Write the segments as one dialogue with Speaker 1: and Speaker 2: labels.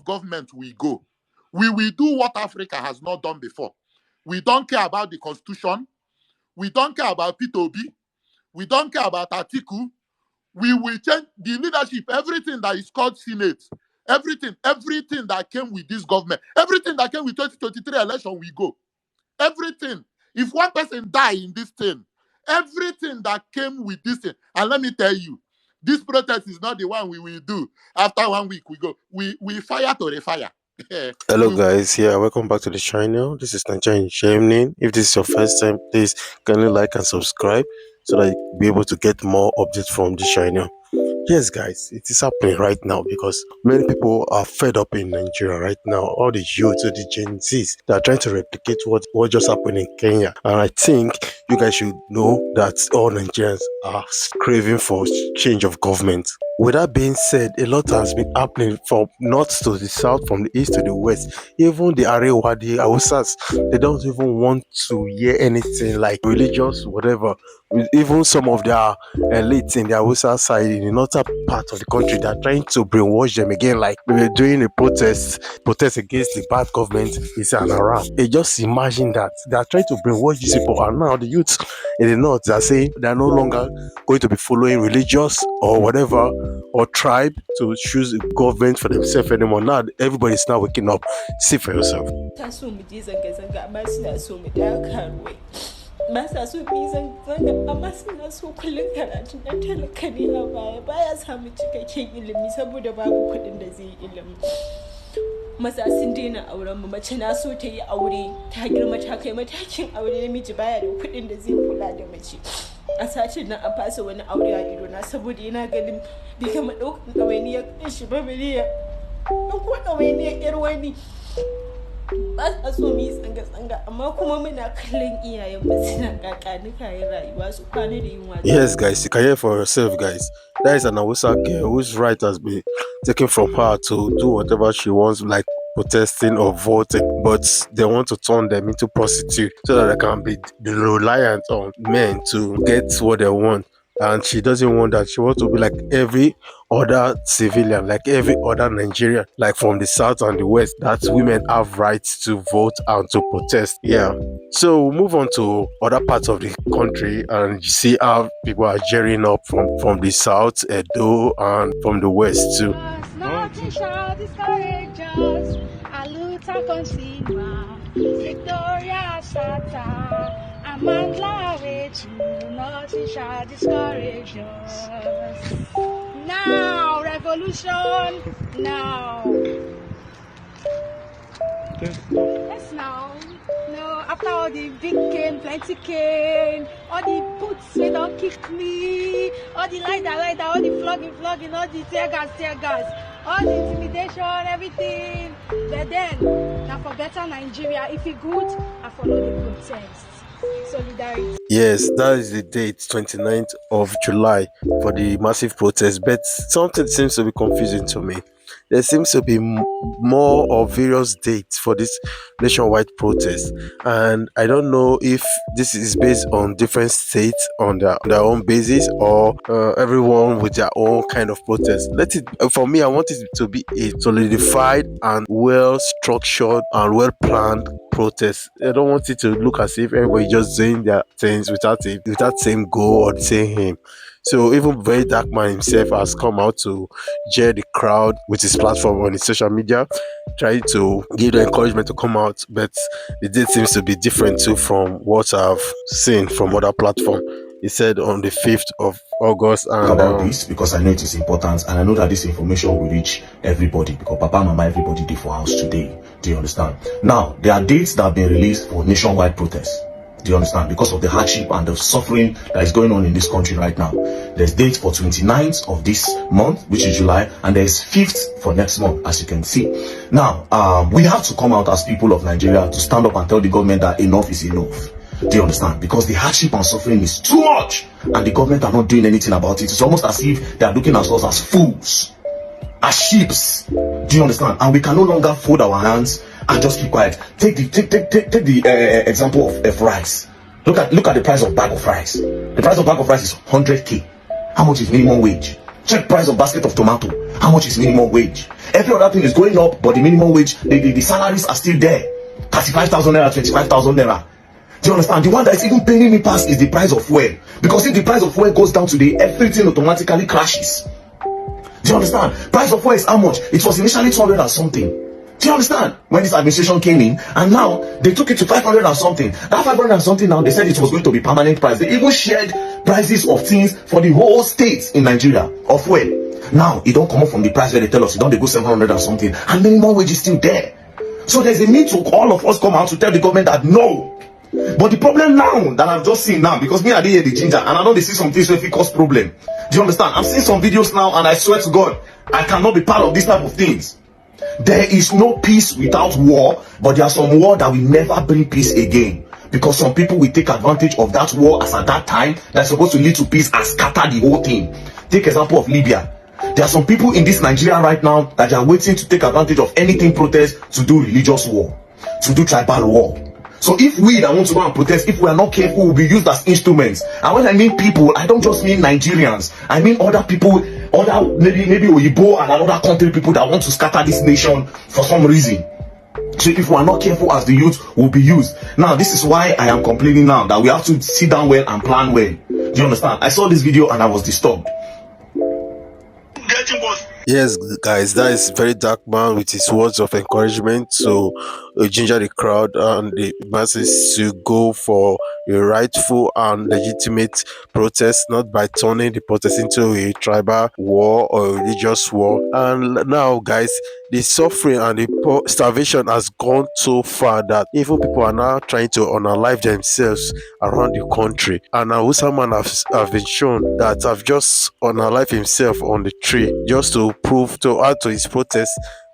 Speaker 1: government we go, we will do what Africa has not done before. We don't care about the constitution. We don't care about P2B. We don't care about Atiku. We will change the leadership, everything that is called Senate, everything that came with this government, everything that came with 2023 election, we go. Everything. If one person die in this thing, everything that came with this thing, and let me tell you, this protest is not the one we will do. After 1 week, we go. We fire to the fire.
Speaker 2: Hello guys, welcome back to the channel. This is Nigerian Germany. If this is your first time, please kindly like and subscribe so that you'll be able to get more updates from the channel. Yes guys, it is happening right now because many people are fed up in Nigeria right now. All the youth, the Gen Zs, they are trying to replicate what just happened in Kenya. And I think you guys should know that all Nigerians are craving for change of government. With that being said, a lot has been happening from north to the south, from the east to the west. Even the Arewa, the Hausas, they don't even want to hear anything like religious, whatever. Even some of their elites in the Hausa side, in the northern part of the country, they're trying to brainwash them again, like we were doing a protest against the bad government is an Arab. Just imagine that. They're trying to brainwash these people, and now the youth in the north are saying they're no longer going to be following religious or whatever or tribe to choose a government for themselves anymore. Now everybody's now waking up. See for yourself.
Speaker 3: Masa so bizan zanga amma suna so kullun karatu na talaka ne a baya baya samu cikakken ilimi saboda babu kuɗin da zai ilimi. Maza sun daina auren mu, mace na so ta yi aure ta girma ta kai matakin aure, namiji baya da kuɗin da zai kula da mace. A sacin nan an fasa wani aure a ido na saboda yana ganin bai kama ɗaukan ɗawainiyar shi ba bari ya ɗauko ɗawainiyar ƴar wani. Ba sa so mu yi tsanga-tsanga amma kuma muna kallon iyayen mu suna kakanikayen rayuwa su kwana da yunwa.
Speaker 2: Yes guys, you can hear for yourself guys. That is an Hausa girl whose right has been taken from her to do whatever she wants, like protesting or voting, but they want to turn them into prostitutes so that they can be reliant on men to get what they want. And she doesn't want that. She wants to be like every other civilian, like every other Nigerian, like from the south and the west, that women have rights to vote and to protest. Yeah. So we'll move on to other parts of the country and you see how people are gearing up from the south, Edo, and from the west too.
Speaker 4: Nothing shall discourage us. Aluta Consima, Victoria Sata. Nothing shall discourage us. Now, revolution, now. Yes, now. No, after all the big cane, plenty cane, all the boots they don't kick me, all the lighter, all the flogging, all the tear gas, all the intimidation, everything. But then, now for better Nigeria, if it good, I follow the protest. Solidarity.
Speaker 2: Yes, that is the date, 29th of July, for the massive protest. But something seems to be confusing to me. There seems to be more of various dates for this nationwide protest, and I don't know if this is based on different states on their own basis or everyone with their own kind of protest. For me, I want it to be a solidified and well structured and well planned protest. I don't want it to look as if everybody just doing their things without same goal or the same aim. So even Very Dark Man himself has come out to jeer the crowd with his platform on his social media, trying to give the encouragement to come out, but the date seems to be different too from what I've seen from other platforms. He said on the 5th of August. And
Speaker 5: about this because I know it is important and I know that this information will reach everybody because Papa, Mama, everybody did for house today. Do you understand? Now, there are dates that have been released for nationwide protests. Do you understand? Because of the hardship and the suffering that is going on in this country right now. There's dates for 29th of this month, which is July, and there's 5th for next month, as you can see. Now, we have to come out as people of Nigeria to stand up and tell the government that enough is enough. Do you understand? Because the hardship and suffering is too much, and the government are not doing anything about it. It's almost as if they are looking at us as fools, as sheeps. Do you understand? And we can no longer fold our hands and just keep quiet. Take the example of rice. Look at the price of bag of rice. The price of bag of rice is 100k. How much is minimum wage? Check price of basket of tomato. How much is minimum wage? Every other thing is going up, but the minimum wage, the salaries are still there. 35,000 naira, 25,000 naira. Do you understand? The one that is even paying me past is the price of fuel. Because if the price of fuel goes down today, everything automatically crashes. Do you understand? Price of fuel is how much? It was initially 200 and something. Do you understand? When this administration came in, and now they took it to 500 and something. That 500 and something now, they said it was going to be permanent price. They even shared prices of things for the whole state in Nigeria of fuel. Now, it don't come up from the price where they tell us, it don't they go 700 and something, and minimum wage is still there. So there's a need to all of us come out to tell the government that no. But the problem now that I've just seen now, because me I didn't hear the ginger, and I know they see some things where it cause problem. Do you understand? I'm seeing some videos now, and I swear to God, I cannot be part of this type of things. There is no peace without war, but there are some war that will never bring peace again. Because some people will take advantage of that war as at that time that's supposed to lead to peace and scatter the whole thing. Take example of Libya. There are some people in this Nigeria right now that are waiting to take advantage of anything protest to do religious war, to do tribal war. So if we that want to go and protest, if we are not careful, we'll be used as instruments. And when I mean people, I don't just mean Nigerians. I mean other people, other maybe Oyibo and another country people that want to scatter this nation for some reason. So if we are not careful as the youth, we'll be used. Now, this is why I am complaining now that we have to sit down well and plan well. Do you understand? I saw this video and I was disturbed.
Speaker 2: Yes, guys, that is very dark man with his words of encouragement to ginger the crowd and the masses to go for a rightful and legitimate protest, not by turning the protest into a tribal war or a religious war. And now, guys, the suffering and the starvation has gone so far that even people are now trying to unalive themselves around the country. And Hausa man have been shown that have just unalive himself on the tree just to prove to add to his protest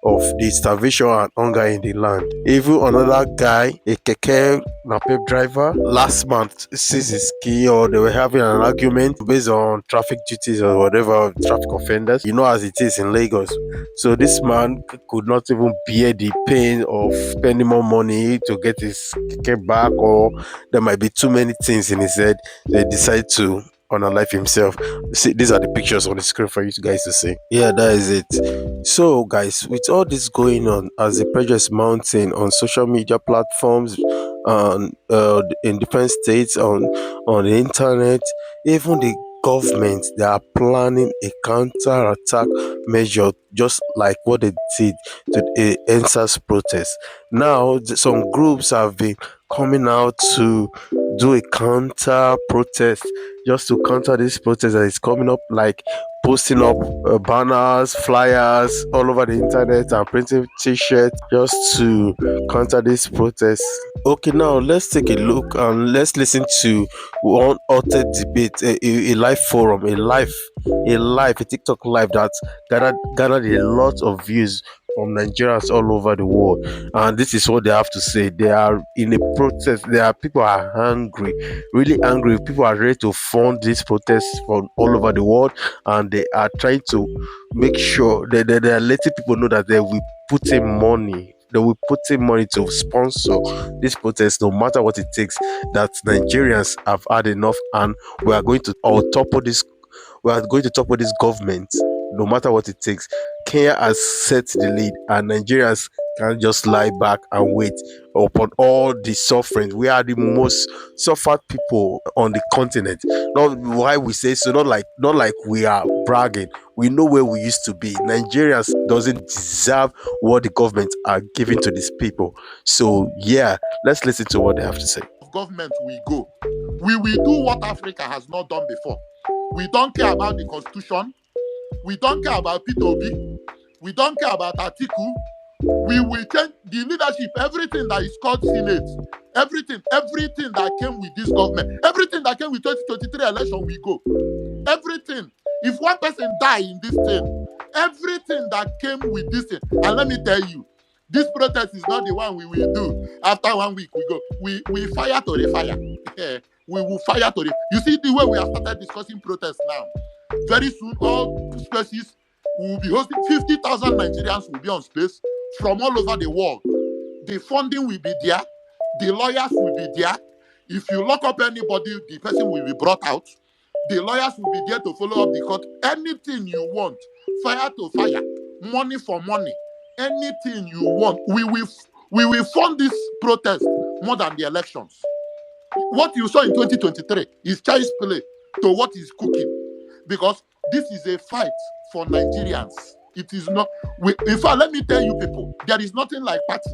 Speaker 2: of the starvation and hunger in the land. Even another guy, a keke napep driver, last month seized his key, or they were having an argument based on traffic duties or whatever, traffic offenders. You know, as it is in Lagos. So this man could not even bear the pain of spending more money to get his keke back, or there might be too many things in his head. They decide to unalive himself. See, these are the pictures on the screen for you guys to see. Yeah, that is it. So guys, with all this going on, as the pressure is mounting on social media platforms and in different states, on the internet, even the government, they are planning a counter-attack measure just like what they did to the NSAS protest. Now some groups have been coming out to do a counter protest, just to counter this protest that is coming up, like posting up banners, flyers all over the internet and printing t-shirts just to counter this protest. Okay, now let's take a look and let's listen to one altered debate, a live forum, a TikTok live that gathered a lot of views from Nigerians all over the world. And this is what they have to say. They are in a protest. People are angry, really angry. People are ready to fund these protests from all over the world, and they are trying to make sure that they are letting people know that they will put in money. They will put in money to sponsor this protest, no matter what it takes. That Nigerians have had enough, and we are going to topple this. We are going to topple this government, no matter what it takes. Kenya has set the lead, and Nigerians can't just lie back and wait upon all the suffering. We are the most suffered people on the continent. Not why we say so, not like we are bragging. We know where we used to be. Nigerians doesn't deserve what the government are giving to these people. So yeah, let's listen to what they have to say.
Speaker 1: Government we go. We will do what Africa has not done before. We don't care about the constitution. We don't care about P2B. We don't care about Atiku. We will change the leadership, everything that is called Senate, everything that came with this government, everything that came with 2023 election, we go. Everything. If one person die in this thing, everything that came with this thing, and let me tell you, this protest is not the one we will do. After 1 week, we go. We fire to the fire. We will fire to the. You see the way we have started discussing protests now. Very soon, all spaces will be hosting. 50,000 Nigerians will be on space from all over the world. The funding will be there. The lawyers will be there. If you lock up anybody, the person will be brought out. The lawyers will be there to follow up the court. Anything you want, fire to fire. money for money. Anything you want, we will fund this protest more than the elections. What you saw in 2023 is child's play to what is cooking, because this is a fight for Nigerians. It is not. In fact, let me tell you people, there is nothing like party.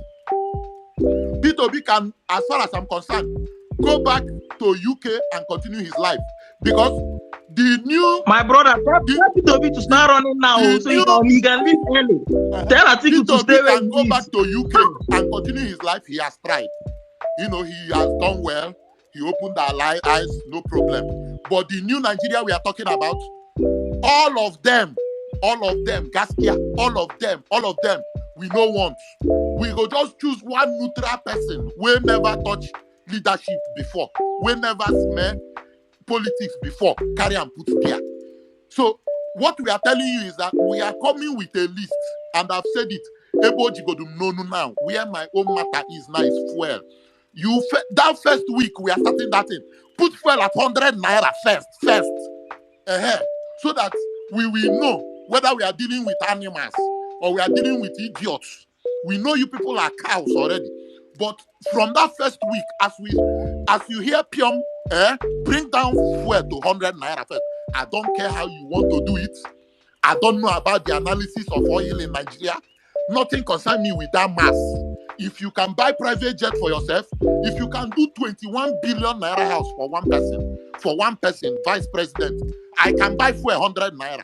Speaker 1: P2B can, as far as I'm concerned, go back to UK and continue his life, because the new
Speaker 6: My brother, tell P2B to start running now, so he can leave early. Tell Atiku to stay
Speaker 1: P2B
Speaker 6: where
Speaker 1: can
Speaker 6: he
Speaker 1: go back
Speaker 6: is.
Speaker 1: to UK and continue his life. He has tried. He has done well. He opened our eyes, no problem. But the new Nigeria we are talking about, all of them, Gaskia, all of them, we don't want. We go just choose one neutral person. We never touch leadership before. We never smell politics before. Carry and put there. So what we are telling you is that we are coming with a list, and I've said it. Eboji go do no now. Where my own matter is now is fuel. That first week we are starting that in. Put fuel at 100 naira first. So that we will know whether we are dealing with animals or we are dealing with idiots. We know you people are cows already. But from that first week, as you hear Pium, bring down fuel to 100 naira first. I don't care how you want to do it. I don't know about the analysis of oil in Nigeria. Nothing concerns me with that mass. If you can buy private jet for yourself, if you can do 21 billion naira house for one person, vice president, I can buy for 100 naira.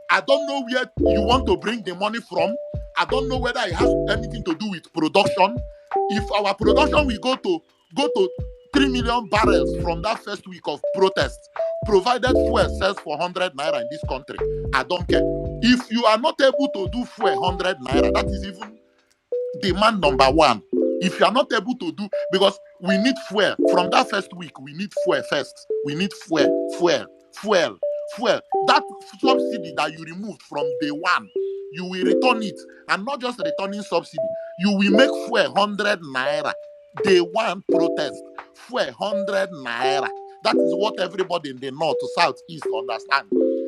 Speaker 1: I don't know where you want to bring the money from. I don't know whether it has anything to do with production. If our production will go to 3 million barrels from that first week of protest, provided fuel sells for 100 naira in this country, I don't care. If you are not able to do fuel 100 naira, that is even demand number one. If you are not able to do, because we need fuel from that first week, we need fuel first. We need fuel. That subsidy that you removed from day one, you will return it, and not just returning subsidy. You will make fuel 100 naira. Day one protest, fuel 100 naira. That is what everybody in the north, south, east understand.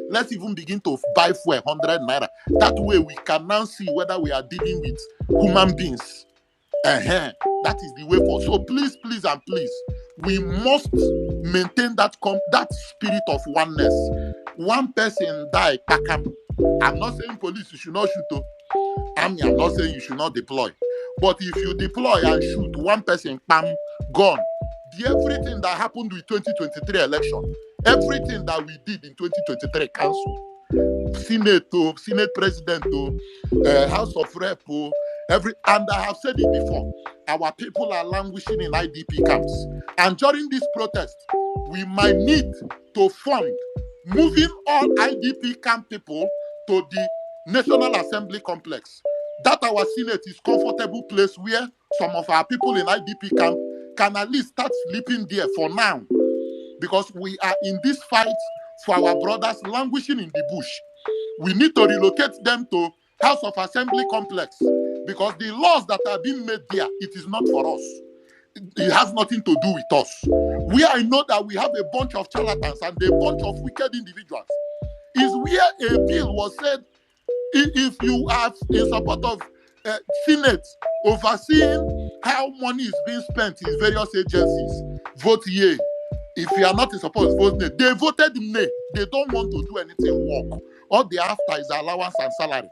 Speaker 1: Let's even begin to buy fuel 100 naira. That way we can now see whether we are dealing with human beings. That is the way forward. So please, we must maintain that spirit of oneness. One person die, pakam. I'm not saying police, you should not shoot. I'm not saying you should not deploy. But if you deploy and shoot one person, bam, gone. Everything that happened with 2023 election, everything that we did in 2023 cancel. Senate President, House of Rep, and I have said it before, our people are languishing in IDP camps. And during this protest, we might need to fund moving all IDP camp people to the National Assembly complex. That our Senate is comfortable place where some of our people in IDP camp can at least start sleeping there for now. Because we are in this fight for our brothers languishing in the bush. We need to relocate them to House of Assembly complex, because the laws that are being made there, it is not for us. It has nothing to do with us. I know that we have a bunch of charlatans and a bunch of wicked individuals. Is where a bill was said, if you are in support of Senate overseeing how money is being spent in various agencies, vote yea. If you are not in support, vote nay. They voted nay. They don't want to do anything work. All they after is allowance and salary.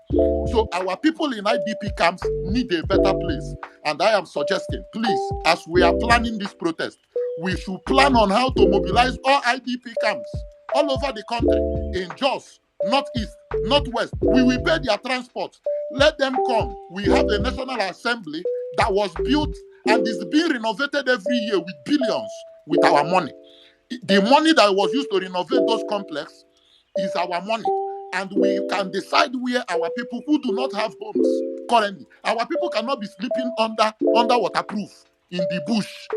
Speaker 1: So our people in IDP camps need a better place. And I am suggesting, please, as we are planning this protest, we should plan on how to mobilize all IDP camps all over the country, in Jos, Northeast, Northwest. We will pay their transport. Let them come. We have a National Assembly that was built and is being renovated every year with billions with our money. The money that was used to renovate those complexes is our money. And we can decide where our people who do not have homes currently, our people cannot be sleeping under waterproof in the bush.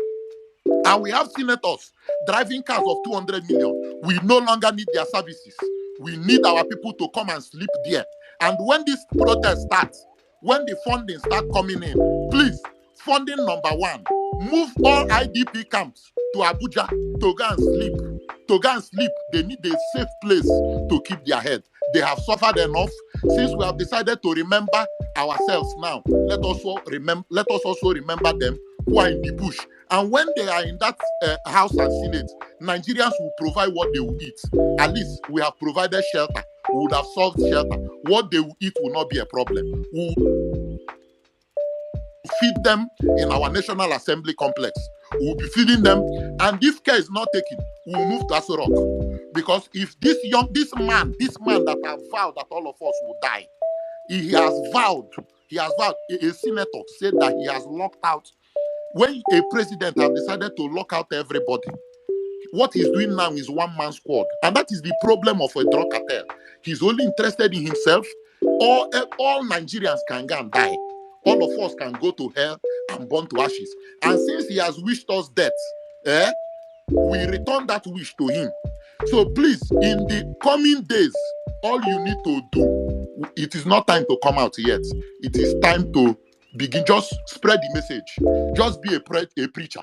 Speaker 1: And we have senators driving cars of 200 million. We no longer need their services. We need our people to come and sleep there. And when this protest starts, when the funding starts coming in, please, funding number one, move all IDP camps to Abuja to go and sleep. They need a safe place to keep their head. They have suffered enough. Since we have decided to remember ourselves now, let us also remember them who are in the bush. And when they are in that House and Senate, Nigerians will provide what they will eat. At least we have provided shelter. We would have solved shelter. What they will eat will not be a problem. We will feed them in our National Assembly complex. We will be feeding them. And if care is not taken, we will move to Aso Rock. Because if this man that have vowed that all of us will die, he has vowed, a senator said that he has locked out. When a president has decided to lock out everybody, what he's doing now is one-man squad. And that is the problem of a drug cartel. He's only interested in himself. All Nigerians can go and die. All of us can go to hell and burn to ashes. And since he has wished us death, we return that wish to him. So please, in the coming days, all you need to do, it is not time to come out yet. It is time to begin. Just spread the message. Just be a preacher.